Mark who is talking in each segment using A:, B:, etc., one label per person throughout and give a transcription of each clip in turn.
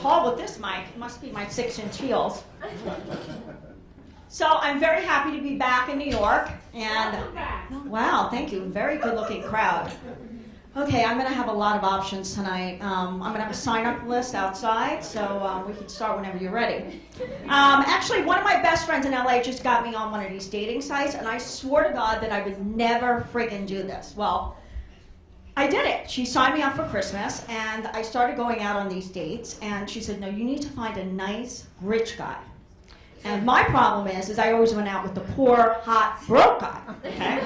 A: tall with this mic. It must be my 6-inch heels. So I'm very happy to be back in New York. And wow, thank you. Very good-looking crowd. Okay, I'm going to have a lot of options tonight. I'm going to have a sign-up list outside, so we can start whenever you're ready. Actually, one of my best friends in LA just got me on one of these dating sites, and I swore to God that I would never friggin' do this. Well, I did it. She signed me up for Christmas, and I started going out on these dates, and she said, no, you need to find a nice, rich guy. And my problem is I always went out with the poor, hot, broke guy, okay?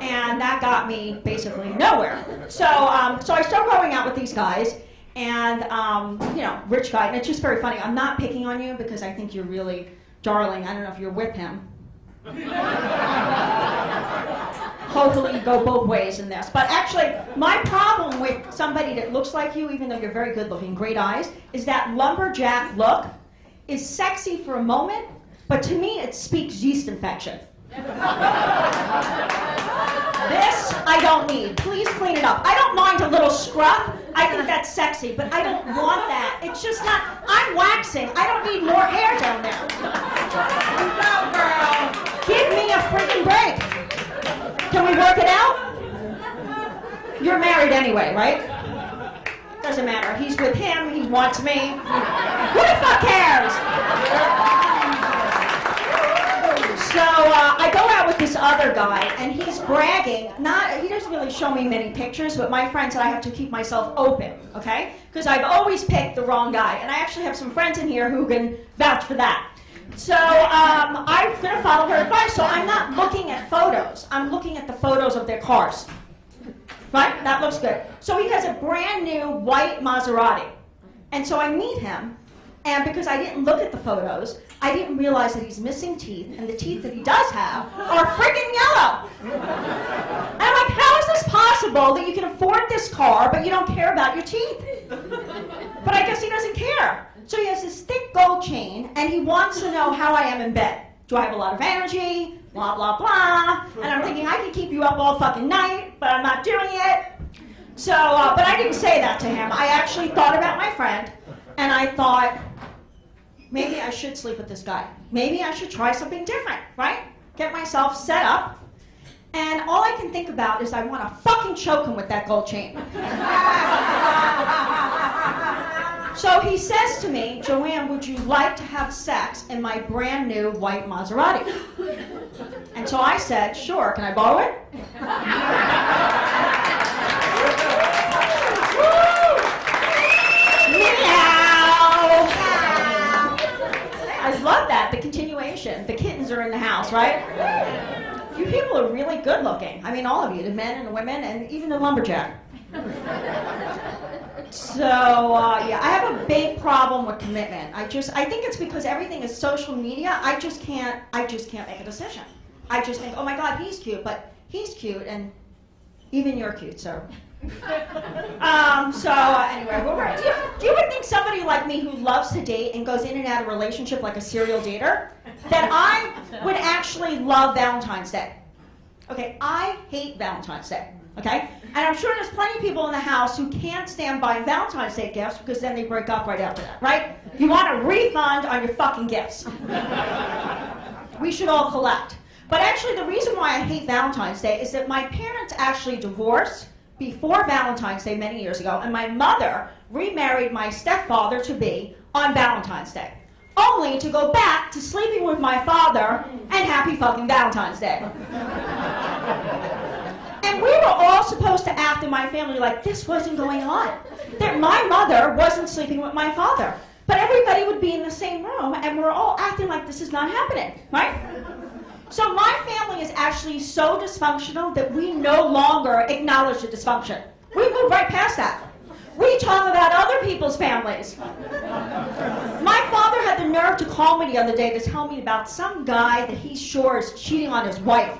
A: And that got me basically nowhere. So I started going out with these guys, and, rich guy, and it's just very funny. I'm not picking on you because I think you're really darling. I don't know if you're with him. Hopefully you go both ways in this. But actually, my problem with somebody that looks like you, even though you're very good looking, great eyes, is that lumberjack look is sexy for a moment, but to me it speaks yeast infection. This I don't need. Please clean it up. I don't mind a little scrub. I think that's sexy, but I don't want that. It's just not, I'm waxing. I don't need more hair down there. No, girl. Give me a freaking break. Can we work it out? You're married anyway, right? Doesn't matter. He's with him. He wants me. Who the fuck cares? So I go out with this other guy, and he's bragging. He doesn't really show me many pictures, but my friend said I have to keep myself open, okay? Because I've always picked the wrong guy, and I actually have some friends in here who can vouch for that. So I'm going to follow her advice. So I'm not looking at photos. I'm looking at the photos of their cars. Right? That looks good. So he has a brand new white Maserati. And so I meet him, and because I didn't look at the photos, I didn't realize that he's missing teeth, and the teeth that he does have are friggin' yellow. And I'm like, how is this possible that you can afford this car, but you don't care about your teeth? But I guess he doesn't care. So he has this thick gold chain, and he wants to know how I am in bed. Do I have a lot of energy? Blah, blah, blah. And I'm thinking, I can keep you up all fucking night, but I'm not doing it. So, but I didn't say that to him. I actually thought about my friend, and I thought, maybe I should sleep with this guy. Maybe I should try something different, right? Get myself set up. And all I can think about is I want to fucking choke him with that gold chain. So he says to me, Joanne, would you like to have sex in my brand new white Maserati? And so I said, sure, can I borrow it? Meow! I love that, the continuation. The kittens are in the house, right? You people are really good looking. I mean, all of you, the men and the women, and even the lumberjack. So, yeah, I have a big problem with commitment. I think it's because everything is social media. I just can't make a decision. I just think, oh my God, he's cute, but he's cute, and even you're cute, sir. Anyway, do you ever think somebody like me who loves to date and goes in and out of a relationship like a serial dater, that I would actually love Valentine's Day? Okay, I hate Valentine's Day. Okay? And I'm sure there's plenty of people in the house who can't stand buying Valentine's Day gifts because then they break up right after that, right? You want a refund on your fucking gifts. We should all collect. But actually, the reason why I hate Valentine's Day is that my parents actually divorced before Valentine's Day many years ago, and my mother remarried my stepfather-to-be on Valentine's Day, only to go back to sleeping with my father and happy fucking Valentine's Day. And we were all supposed to act in my family like this wasn't going on. That my mother wasn't sleeping with my father. But everybody would be in the same room, and we're all acting like this is not happening, right? So my family is actually so dysfunctional that we no longer acknowledge the dysfunction. We move right past that. We talk about other people's families. My father had the nerve to call me the other day to tell me about some guy that he's sure is cheating on his wife.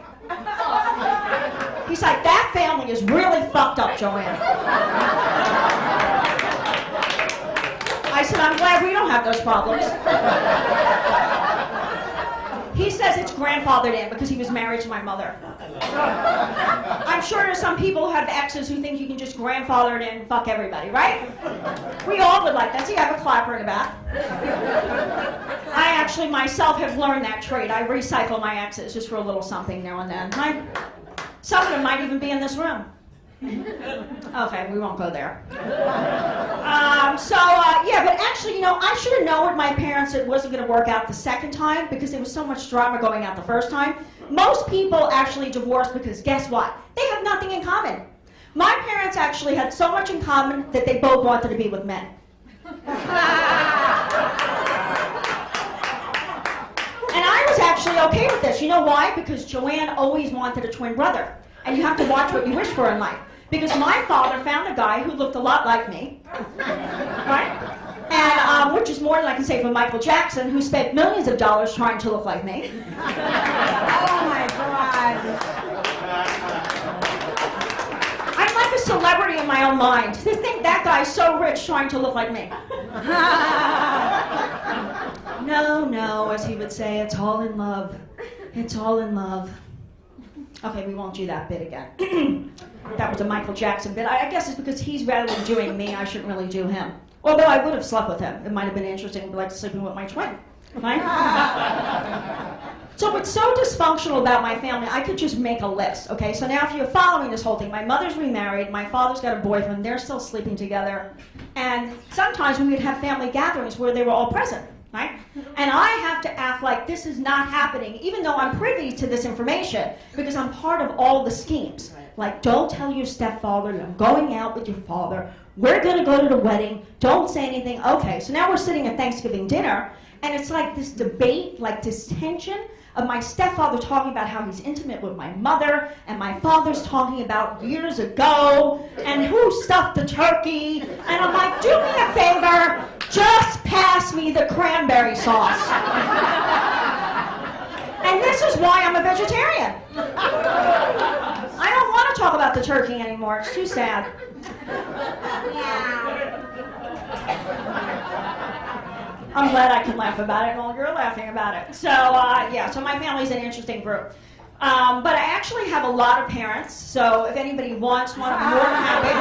A: He's like, that family is really fucked up, Joanne. I said, I'm glad we don't have those problems. He says it's grandfathered in because he was married to my mother. I'm sure there's some people who have exes who think you can just grandfather it in and fuck everybody, right? We all would like that. See, I have a clapper in the back. I actually myself have learned that trait. I recycle my exes just for a little something now and then. Some of them might even be in this room. Okay, we won't go there. Yeah, but actually, I should have known with my parents it wasn't going to work out the second time because there was so much drama going out the first time. Most people actually divorce because guess what? They have nothing in common. My parents actually had so much in common that they both wanted to be with men. And I was actually okay with this. You know why? Because Joanne always wanted a twin brother. And you have to watch what you wish for in life. Because my father found a guy who looked a lot like me, right? And which is more than I can say for Michael Jackson, who spent millions of dollars trying to look like me.
B: Oh my God.
A: I'm like a celebrity in my own mind. They think that guy's so rich trying to look like me. No, as he would say, it's all in love. It's all in love. Okay, we won't do that bit again. That was a Michael Jackson bit. I guess it's because he's rather than doing me, I shouldn't really do him. Although I would have slept with him. It might have been interesting, like sleeping with my twin. Right? So what's so dysfunctional about my family, I could just make a list, okay? So now if you're following this whole thing, my mother's remarried, my father's got a boyfriend, they're still sleeping together. And sometimes we would have family gatherings where they were all present. Right? And I have to act like this is not happening, even though I'm privy to this information, because I'm part of all the schemes. Like, don't tell your stepfather that I'm going out with your father. We're going to go to the wedding. Don't say anything. Okay, so now we're sitting at Thanksgiving dinner, and it's like this debate, like this tension of my stepfather talking about how he's intimate with my mother, and my father's talking about years ago, and who stuffed the turkey. And I'm like, do me a favor, just pass me the cranberry sauce. And this is why I'm a vegetarian. I don't want to talk about the turkey anymore. It's too sad. I'm glad I can laugh about it while you're laughing about it. So, so my family's an interesting group. But I actually have a lot of parents, so if anybody wants one, I'm more than happy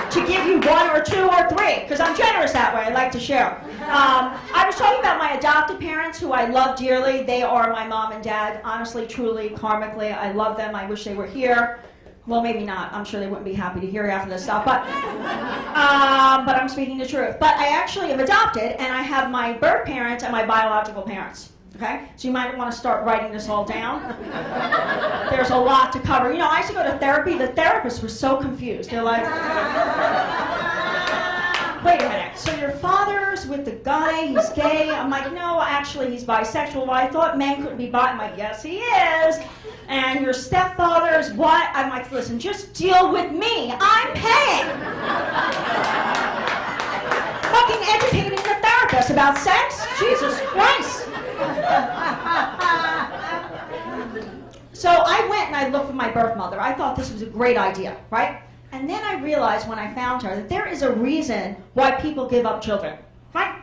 A: to give you one or two or three, because I'm generous that way. I like to share. I was talking about my adopted parents, who I love dearly. They are my mom and dad, honestly, truly, karmically. I love them. I wish they were here. Well, maybe not. I'm sure they wouldn't be happy to hear after this stuff, but I'm speaking the truth. But I actually am adopted, and I have my birth parents and my biological parents. Okay? So you might want to start writing this all down. There's a lot to cover. I used to go to therapy. The therapists were so confused. They're like, wait a minute, so your father's with the guy, he's gay? I'm like, no, actually he's bisexual. Well, I thought men couldn't be bi. I'm like, yes, he is. And your stepfather's what? I'm like, listen, just deal with me. I'm paying. Fucking educating the therapist about sex? Jesus Christ. So I went and I looked for my birth mother. I thought this was a great idea, right? And then I realized when I found her that there is a reason why people give up children, right?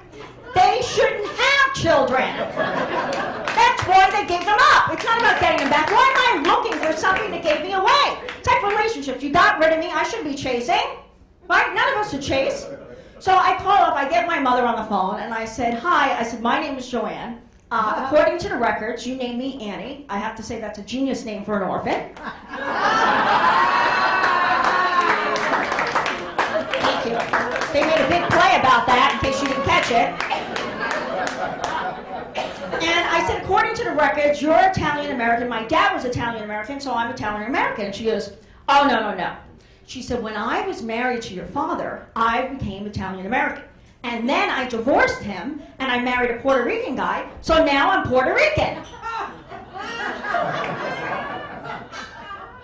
A: They shouldn't have children. That's why they gave them up. It's not about getting them back. Why am I looking for something that gave me away? It's like relationships. You got rid of me, I shouldn't be chasing, right? None of us should chase. So I call up, I get my mother on the phone, and I said, hi, I said, my name is Joanne. According to the records, you named me Annie. I have to say that's a genius name for an orphan. Thank you. They made a big play about that, in case you didn't catch it. And I said, according to the records, you're Italian-American. My dad was Italian-American, so I'm Italian-American. And she goes, oh, no. She said, when I was married to your father, I became Italian-American. And then I divorced him, and I married a Puerto Rican guy, so now I'm Puerto Rican.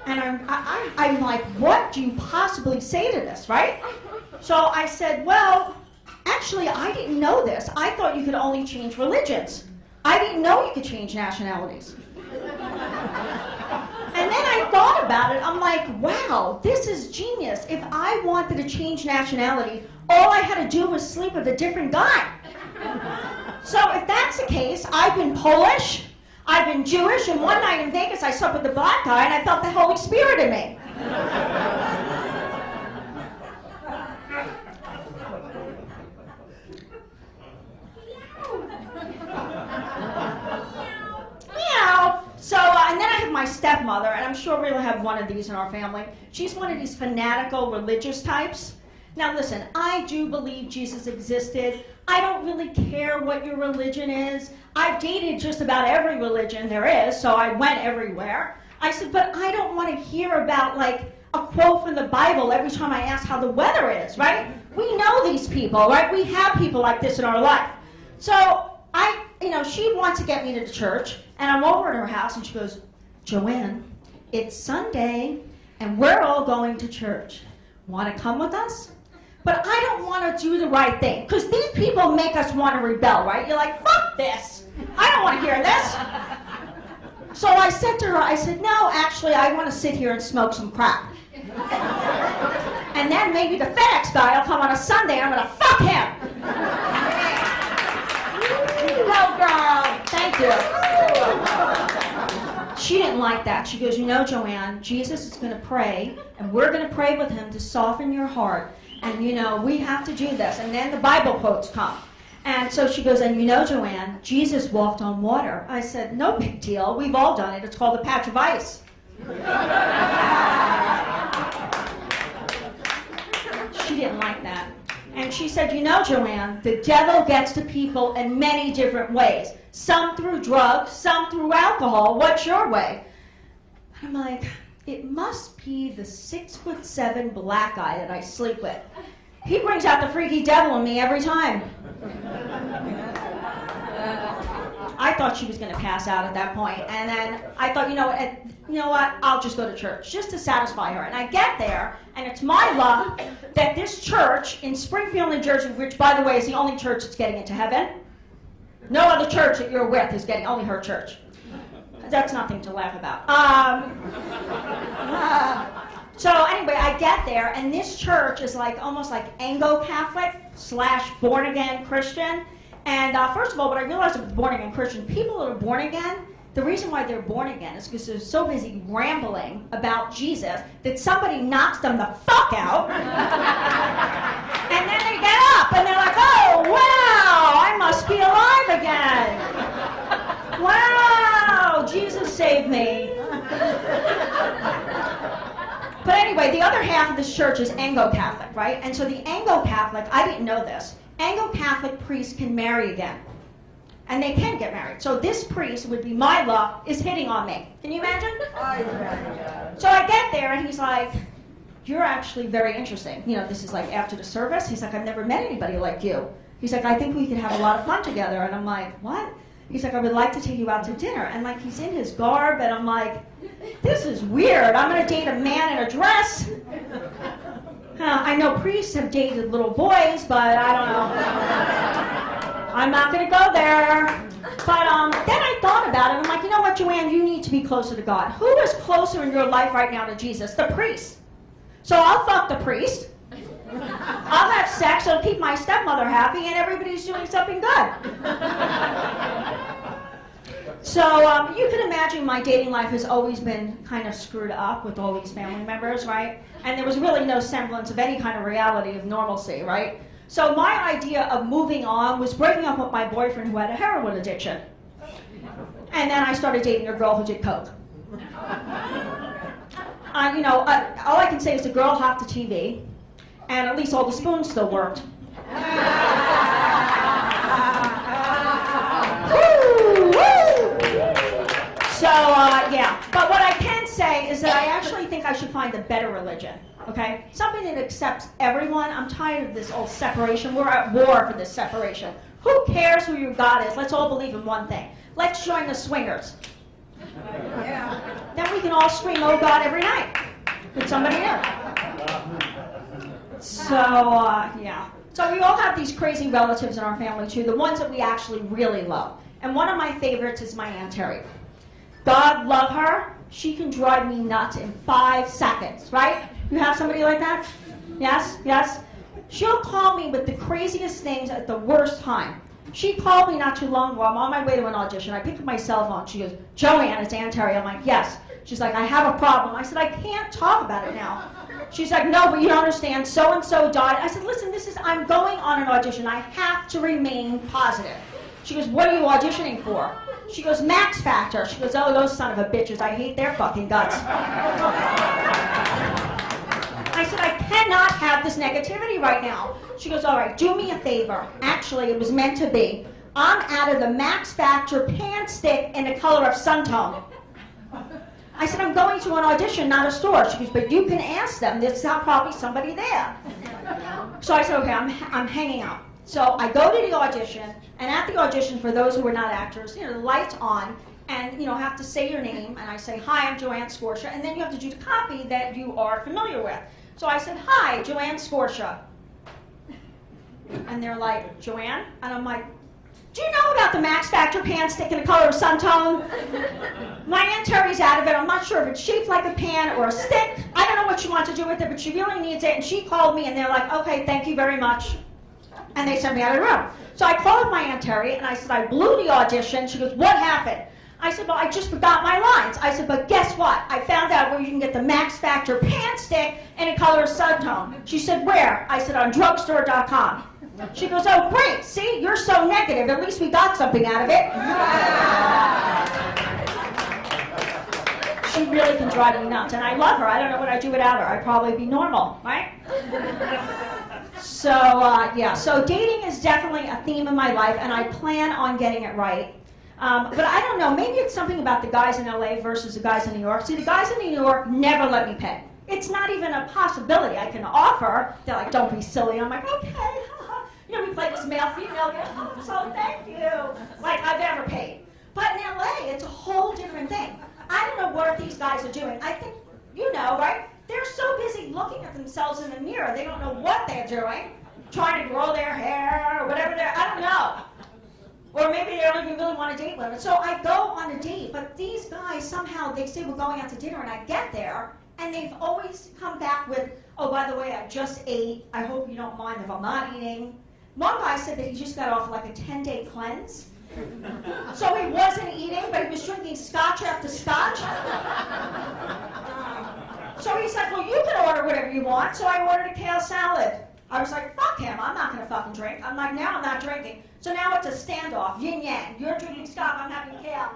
A: And I'm like, what do you possibly say to this, right? So I said, well, actually, I didn't know this. I thought you could only change religions. I didn't know you could change nationalities. And then I thought about it. I'm like, wow, this is genius. If I wanted to change nationality, all I had to do was sleep with a different guy. So if that's the case, I've been Polish, I've been Jewish, and one night in Vegas I slept with the black guy and I felt the Holy Spirit in me. So, and then I have my stepmother, and I'm sure we'll have one of these in our family. She's one of these fanatical religious types. Now listen, I do believe Jesus existed. I don't really care what your religion is. I've dated just about every religion there is, so I went everywhere. I said, but I don't want to hear about like a quote from the Bible every time I ask how the weather is, right? We know these people, right? We have people like this in our life. So she wants to get me to the church, and I'm over at her house, and she goes, Joanne, it's Sunday, and we're all going to church. Want to come with us? But I don't want to do the right thing, because these people make us want to rebel, right? You're like, fuck this. I don't want to hear this. So I said to her, I said, no, actually, I want to sit here and smoke some crack. And then maybe the FedEx guy will come on a Sunday, and I'm going to fuck him. Go, girl. Thank you. She didn't like that. She goes, Joanne, Jesus is going to pray, and we're going to pray with him to soften your heart. And, we have to do this. And then the Bible quotes come. And so she goes, and Joanne, Jesus walked on water. I said, no big deal. We've all done it. It's called a patch of ice. She didn't like that. And she said, Joanne, the devil gets to people in many different ways. Some through drugs, some through alcohol. What's your way? I'm like, it must be the 6'7" black guy that I sleep with. He brings out the freaky devil in me every time. I thought she was going to pass out at that point. And then I thought, you know what? I'll just go to church just to satisfy her. And I get there, and it's my luck that this church in Springfield, New Jersey, which, by the way, is the only church that's getting into heaven. No other church that you're with is getting, only her church. That's nothing to laugh about. So anyway, I get there, and this church is like almost like Anglo-Catholic / born-again Christian. And first of all, what I realized about born-again Christian, people that are born again, the reason why they're born again is because they're so busy rambling about Jesus that somebody knocks them the fuck out. And then they get up, and they're like, oh, wow, I must be alive again. Wow, Jesus saved me. But anyway, the other half of this church is Anglo-Catholic, right? And so the Anglo-Catholic, I didn't know this, Anglo-Catholic priests can marry again. And they can get married. So this priest, would be my luck, is hitting on me. Can you imagine? So I get there, and he's like, you're actually very interesting. This is like after the service. He's like, I've never met anybody like you. He's like, I think we could have a lot of fun together. And I'm like, what? He's like, I would like to take you out to dinner. And like, he's in his garb, and I'm like, this is weird. I'm going to date a man in a dress. I know priests have dated little boys, but I don't know. I'm not going to go there. But then I thought about it. I'm like, you know what, Joanne? You need to be closer to God. Who is closer in your life right now to Jesus? The priest. So I'll fuck the priest. I'll have sex. It'll keep my stepmother happy, and everybody's doing something good. So you can imagine my dating life has always been kind of screwed up with all these family members, right? And there was really no semblance of any kind of reality of normalcy, right? So my idea of moving on was breaking up with my boyfriend who had a heroin addiction. And then I started dating a girl who did coke. All I can say is the girl hopped the TV, and at least all the spoons still worked. So, yeah. But what I can say is that I actually think I should find a better religion, okay? Something that accepts everyone. I'm tired of this old separation. We're at war for this separation. Who cares who your God is? Let's all believe in one thing. Let's join the swingers. Yeah. Then we can all scream, oh God, every night with somebody new. So, yeah. So we all have these crazy relatives in our family, too, the ones that we actually really love. And one of my favorites is my Aunt Terry. God love her. She can drive me nuts in 5 seconds, right? You have somebody like that? Yes? Yes? She'll call me with the craziest things at the worst time. She called me not too long ago. I'm on my way to an audition. I picked up my cell phone. She goes, Joanne, it's Ann Terry. I'm like, yes. She's like, I have a problem. I said, I can't talk about it now. She's like, no, but you don't understand. So-and-so died. I said, listen, I'm going on an audition. I have to remain positive. She goes, what are you auditioning for? She goes, Max Factor. She goes, oh, those son of a bitches. I hate their fucking guts. I said, I cannot have this negativity right now. She goes, all right, do me a favor. Actually, it was meant to be. I'm out of the Max Factor pan stick in the color of sun tone. I said, I'm going to an audition, not a store. She goes, but you can ask them. There's probably somebody there. So I said, okay, I'm hanging out. So I go to the audition, and at the audition, for those who are not actors, the light's on, and have to say your name, and I say, hi, I'm Joanne Scorcia, and then you have to do the copy that you are familiar with. So I said, hi, Joanne Scorcia. And they're like, Joanne? And I'm like, do you know about the Max Factor pan stick in the color of sun tone? My Aunt Terry's out of it. I'm not sure if it's shaped like a pan or a stick. I don't know what she wants to do with it, but she really needs it. And she called me, and they're like, okay, thank you very much. And they sent me out of the room. So I called my Aunt Terry, and I said, I blew the audition. She goes, what happened? I said, well, I just forgot my lines. I said, but guess what? I found out where you can get the Max Factor pan stick in a color of sun tone. She said, where? I said, on drugstore.com. She goes, oh, great. See, you're so negative. At least we got something out of it. She really can drive me nuts, and I love her. I don't know what I'd do without her. I'd probably be normal, right? So, yeah. So dating is definitely a theme in my life, and I plan on getting it right. But I don't know. Maybe it's something about the guys in LA versus the guys in New York. See, the guys in New York never let me pay. It's not even a possibility I can offer. They're like, don't be silly. I'm like, okay. We play this male-female game, so thank you. Like I've ever paid. But in LA, it's a whole different thing. I don't know what these guys are doing. I think, right? They're so busy looking at themselves in the mirror, they don't know what they're doing. Trying to grow their hair or whatever I don't know. Or maybe they don't even really want to date women. So I go on a date, but these guys somehow, they say we're going out to dinner, and I get there, and they've always come back with, oh, by the way, I just ate. I hope you don't mind if I'm not eating. One guy said that he just got off like a 10-day cleanse. So he wasn't eating, but he was drinking scotch after scotch. So he's like, well, you can order whatever you want. So I ordered a kale salad. I was like, fuck him, I'm not going to fucking drink. I'm like, now I'm not drinking. So now it's a standoff, yin-yang. You're drinking scotch, I'm having kale.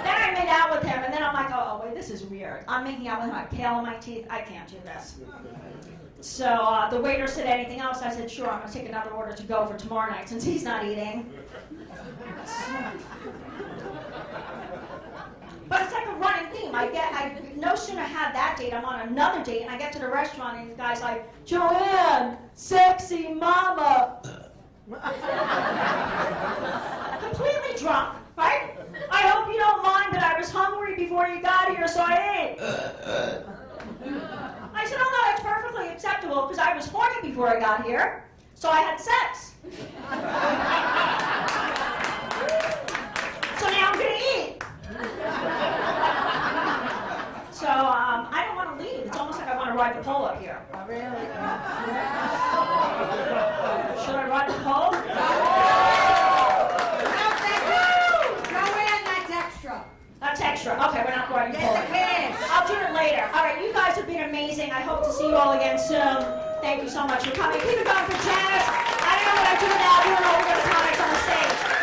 A: Then I made out with him, and then I'm like, oh, wait, this is weird. I'm making out with him, I have kale in my teeth. I can't do this. So the waiter said anything else. I said, sure, I'm going to take another order to go for tomorrow night since he's not eating. But it's like a running theme. I no sooner have that date, I'm on another date, and I get to the restaurant, and the guy's like, Joanne, sexy mama. Completely drunk, right? I hope you don't mind that I was hungry before you got here, so I ate. I said, oh no, it's perfectly acceptable because I was horny before I got here, so I had sex. So now I'm going to eat. So I don't want to leave. It's almost like I want to ride the pole up here. Oh, really? Should I ride the pole?
B: No, thank you. Joanne, that's extra.
A: That's extra. Okay, we're not riding the pole.
B: Yes, it is.
A: I'll do it later. All right, you guys have been amazing. I hope to see you all again soon. Thank you so much for coming. Keep it going for Janice. I don't know what I do without you and all the other comics on the stage.